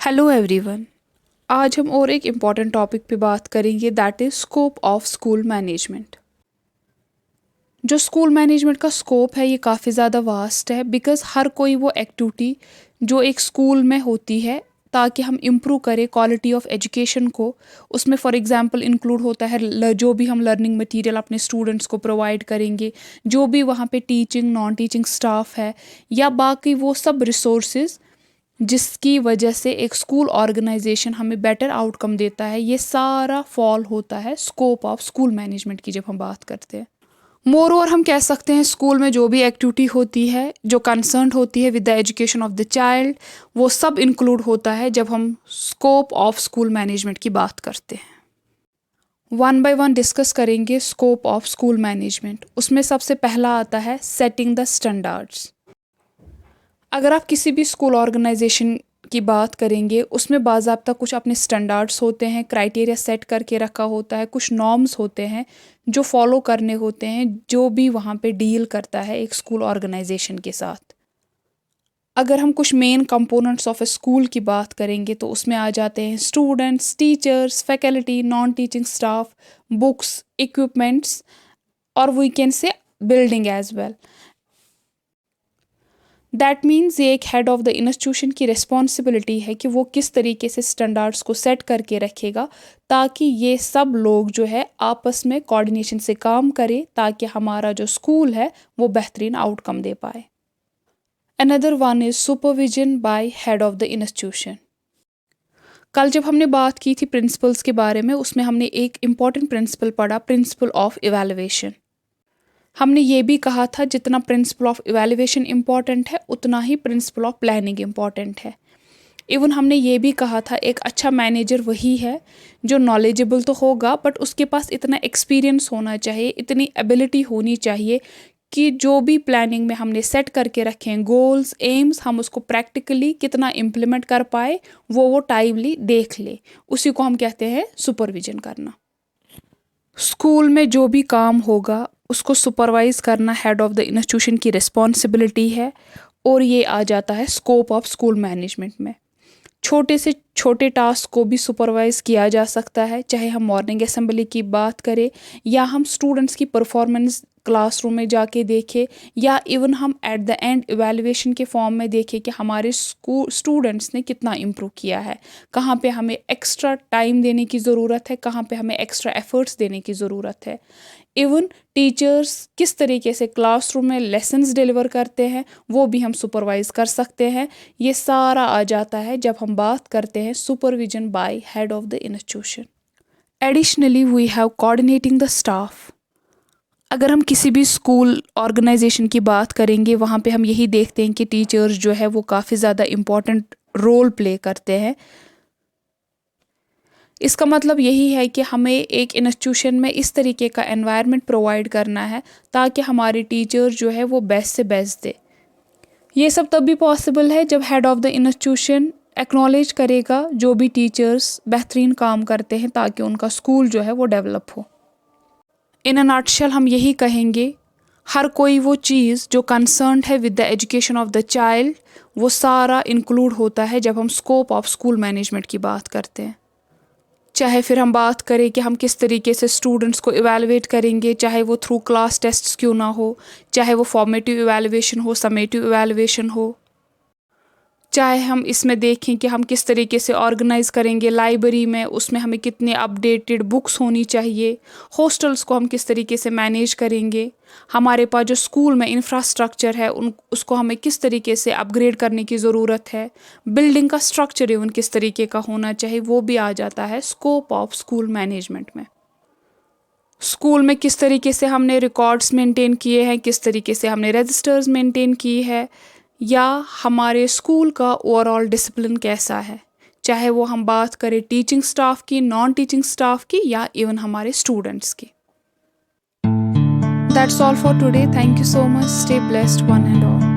Hello everyone. आज हम और एक इम्पॉर्टेंट टॉपिक पे बात करेंगे, that is scope of school management. जो स्कूल मैनेजमेंट का स्कोप है ये काफ़ी ज़्यादा वास्ट है, बिकॉज़ हर कोई वो एक्टिविटी जो एक स्कूल में होती है ताकि हम इम्प्रूव करें क्वालिटी ऑफ एजुकेशन को, उसमें फॉर एग्जांपल इंक्लूड होता है जो भी हम लर्निंग मटेरियल अपने स्टूडेंट्स को प्रोवाइड करेंगे, जो भी वहाँ पे टीचिंग नॉन टीचिंग स्टाफ है, या बाकी वो सब रिसोर्सेज जिसकी वजह से एक स्कूल ऑर्गेनाइजेशन हमें बेटर आउटकम देता है। ये सारा फॉल होता है स्कोप ऑफ स्कूल मैनेजमेंट की जब हम बात करते हैं। मोर ओवर हम कह सकते हैं स्कूल में जो भी एक्टिविटी होती है जो कंसर्न होती है with the education of the child, वो सब इंक्लूड होता है जब हम स्कोप ऑफ स्कूल मैनेजमेंट की बात करते हैं। वन बाय वन डिस्कस करेंगे स्कोप ऑफ स्कूल मैनेजमेंट। उसमें सबसे पहला आता है सेटिंग द स्टैंडर्ड्स। अगर आप किसी भी स्कूल ऑर्गेनाइजेशन की बात करेंगे, उसमें बाज़ाब्ता कुछ अपने स्टैंडर्ड्स होते हैं, क्राइटेरिया सेट करके रखा होता है, कुछ नॉर्म्स होते हैं जो फॉलो करने होते हैं, जो भी वहाँ पे डील करता है एक स्कूल ऑर्गेनाइजेशन के साथ। अगर हम कुछ main components of a school की बात करेंगे तो उसमें आ जाते हैं students, teachers, faculty, non teaching staff, books, equipments, और we can say building as well. That means ये एक हेड ऑफ द इंस्टीट्यूशन की रिस्पॉन्सिबिलिटी है कि वो किस तरीके से स्टैंडर्ड्स को सेट करके रखेगा ताकि ये सब लोग जो है आपस में कोऑर्डिनेशन से काम करें, ताकि हमारा जो स्कूल है वो बेहतरीन आउटकम दे पाए। Another one is supervision by head of the institution. कल जब हमने बात की थी प्रिंसिपल्स के बारे में, उसमें हमने एक इम्पॉर्टेंट प्रिंसिपल पढ़ा, प्रिंसिपल ऑफ इवैल्यूएशन। हमने ये भी कहा था जितना प्रिंसिपल ऑफ इवैल्यूएशन इम्पॉर्टेंट है उतना ही प्रिंसिपल ऑफ प्लानिंग इम्पॉर्टेंट है। इवन हमने ये भी कहा था एक अच्छा मैनेजर वही है जो नॉलेजेबल तो होगा बट उसके पास इतना एक्सपीरियंस होना चाहिए, इतनी एबिलिटी होनी चाहिए कि जो भी प्लानिंग में हमने सेट करके रखे हैं गोल्स, एम्स, हम उसको प्रैक्टिकली कितना इम्प्लीमेंट कर पाए वो टाइमली देख ले। उसी को हम कहते हैं सुपरविजन करना। स्कूल में जो भी काम होगा उसको सुपरवाइज करना हेड ऑफ द इंस्टीट्यूशन की रिस्पॉन्सिबिलिटी है, और ये आ जाता है स्कोप ऑफ स्कूल मैनेजमेंट में। छोटे से छोटे टास्क को भी सुपरवाइज किया जा सकता है, चाहे हम मॉर्निंग असेंबली की बात करें या हम स्टूडेंट्स की परफॉर्मेंस क्लासरूम में जाके देखें, या इवन हम एट द एंड इवैल्यूएशन के फॉर्म में देखें कि हमारे स्टूडेंट्स ने कितना इम्प्रूव किया है, कहाँ पे हमें एक्स्ट्रा टाइम देने की ज़रूरत है, कहाँ पे हमें एक्स्ट्रा एफर्ट्स देने की ज़रूरत है। इवन टीचर्स किस तरीके से क्लासरूम में लेसन्स डिलीवर करते हैं वो भी हम सुपरवाइज कर सकते हैं। ये सारा आ जाता है जब हम बात करते हैं supervision by head of the institution. Additionally we have coordinating the staff. अगर हम किसी भी स्कूल ऑर्गेनाइजेशन की बात करेंगे वहाँ पे हम यही देखते हैं कि टीचर्स जो है वो काफ़ी ज़्यादा इम्पॉर्टेंट रोल प्ले करते हैं। इसका मतलब यही है कि हमें एक इंस्टीट्यूशन में इस तरीके का एनवायरनमेंट प्रोवाइड करना है ताकि हमारे टीचर जो है वो बेस्ट से बेस्ट दे। ये सब तब भी पॉसिबल है जब head of the institution acknowledge करेगा जो भी टीचर्स बेहतरीन काम करते हैं ताकि उनका स्कूल जो है वो डेवलप हो। इन अ नटशेल हम यही कहेंगे, हर कोई वो चीज़ जो कंसर्न्ड है with the education of the child वो सारा इंक्लूड होता है जब हम स्कोप ऑफ स्कूल मैनेजमेंट की बात करते हैं। चाहे फिर हम बात करें कि हम किस तरीके से स्टूडेंट्स को इवैल्यूएट करेंगे, चाहे वो थ्रू क्लास टेस्ट्स क्यों ना हो, चाहे वो फॉर्मेटिव इवैल्यूएशन हो, समेटिव इवैल्यूएशन हो, चाहे हम इसमें देखें कि हम किस तरीके से ऑर्गेनाइज करेंगे लाइब्रेरी में, उसमें हमें कितने अपडेटेड बुक्स होनी चाहिए, हॉस्टल्स को हम किस तरीके से मैनेज करेंगे, हमारे पास जो स्कूल में इंफ्रास्ट्रक्चर है उसको हमें किस तरीके से अपग्रेड करने की ज़रूरत है, बिल्डिंग का स्ट्रक्चर इवन किस तरीके का होना चाहिए, वो भी आ जाता है स्कोप ऑफ स्कूल मैनेजमेंट में। स्कूल में किस तरीके से हमने रिकॉर्ड्स मेंटेन किए हैं, किस तरीके से हमने रजिस्टर्स मेंटेन किए हैं, या हमारे स्कूल का ओवरऑल डिसिप्लिन कैसा है, चाहे वो हम बात करें टीचिंग स्टाफ की, नॉन टीचिंग स्टाफ की, या इवन हमारे स्टूडेंट्स की। That's all for today. Thank you so much. Stay blessed one and all.